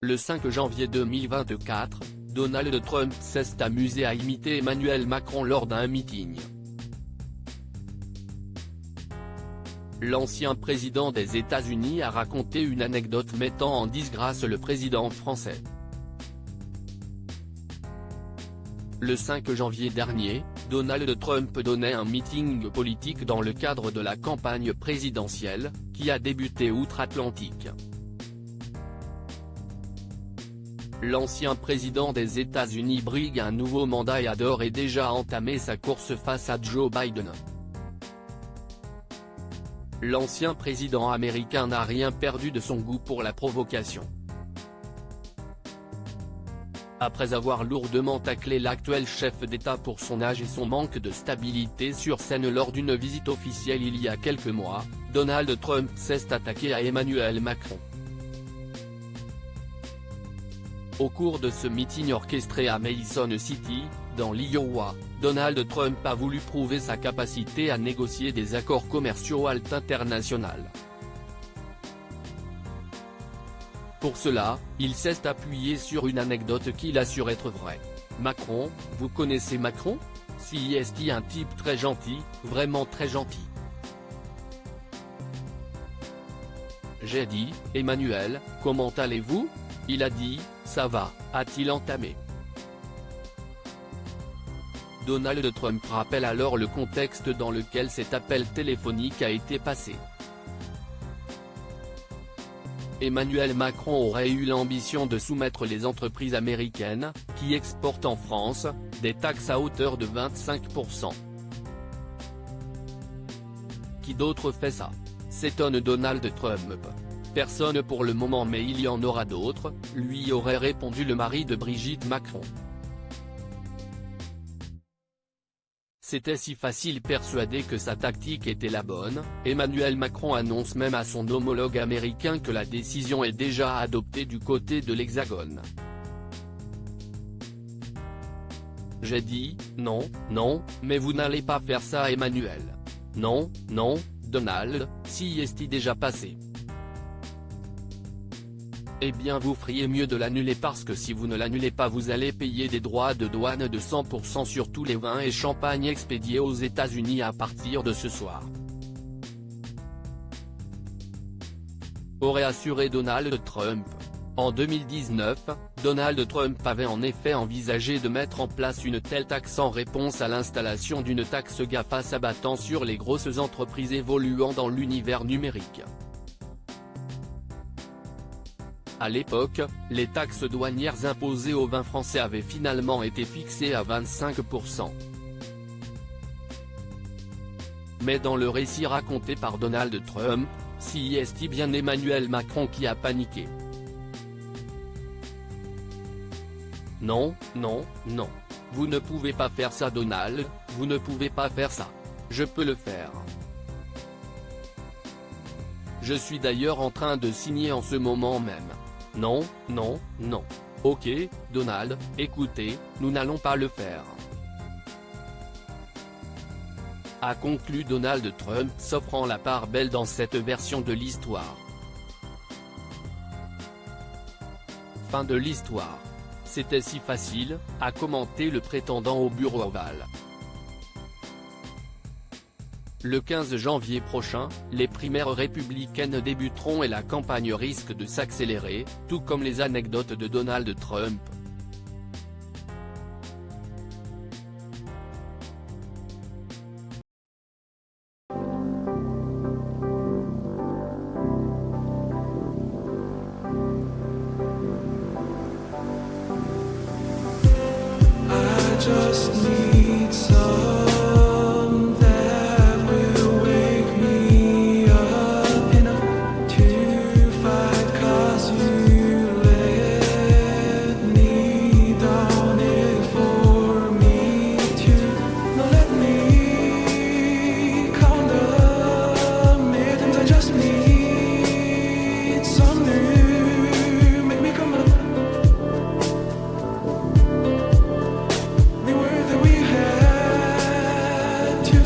Le 5 janvier 2024, Donald Trump s'est amusé à imiter Emmanuel Macron lors d'un meeting. L'ancien président des États-Unis a raconté une anecdote mettant en disgrâce le président français. Le 5 janvier dernier, Donald Trump donnait un meeting politique dans le cadre de la campagne présidentielle, qui a débuté outre-Atlantique. L'ancien président des États-Unis brigue un nouveau mandat et a d'ores et déjà entamé sa course face à Joe Biden. L'ancien président américain n'a rien perdu de son goût pour la provocation. Après avoir lourdement taclé l'actuel chef d'État pour son âge et son manque de stabilité sur scène lors d'une visite officielle il y a quelques mois, Donald Trump s'est attaqué à Emmanuel Macron. Au cours de ce meeting orchestré à Mason City, dans l'Iowa, Donald Trump a voulu prouver sa capacité à négocier des accords commerciaux internationaux. Pour cela, il s'est appuyé sur une anecdote qu'il assure être vraie. Macron, vous connaissez Macron? Si est un type très gentil, vraiment très gentil. J'ai dit, Emmanuel, comment allez-vous? Il a dit, ça va, a-t-il entamé. Donald Trump rappelle alors le contexte dans lequel cet appel téléphonique a été passé. Emmanuel Macron aurait eu l'ambition de soumettre les entreprises américaines, qui exportent en France, des taxes à hauteur de 25%. Qui d'autre fait ça? S'étonne Donald Trump. Personne pour le moment, mais il y en aura d'autres, lui aurait répondu le mari de Brigitte Macron. C'était si facile. Persuadé que sa tactique était la bonne, Emmanuel Macron annonce même à son homologue américain que la décision est déjà adoptée du côté de l'Hexagone. J'ai dit, non, non, mais vous n'allez pas faire ça Emmanuel. Non, non, Donald, si est déjà passé. Eh bien vous feriez mieux de l'annuler parce que si vous ne l'annulez pas vous allez payer des droits de douane de 100% sur tous les vins et champagnes expédiés aux États-Unis à partir de ce soir. Aurait assuré Donald Trump. En 2019, Donald Trump avait en effet envisagé de mettre en place une telle taxe en réponse à l'installation d'une taxe GAFA s'abattant sur les grosses entreprises évoluant dans l'univers numérique. À l'époque, les taxes douanières imposées aux vins français avaient finalement été fixées à 25%. Mais dans le récit raconté par Donald Trump, si est bien Emmanuel Macron qui a paniqué. Non, non, non. Vous ne pouvez pas faire ça Donald, vous ne pouvez pas faire ça. Je peux le faire. Je suis d'ailleurs en train de signer en ce moment même. Non, non, non. Ok, Donald, écoutez, nous n'allons pas le faire. A conclu Donald Trump, s'offrant la part belle dans cette version de l'histoire. Fin de l'histoire. C'était si facile, a commenté le prétendant au bureau ovale. Le 15 janvier prochain, les primaires républicaines débuteront et la campagne risque de s'accélérer, tout comme les anecdotes de Donald Trump. I just need some that will wake me up enough to fight, 'cause you let me down it for me to not let me count the minutes. I just need some new, make me come up. The word that we had to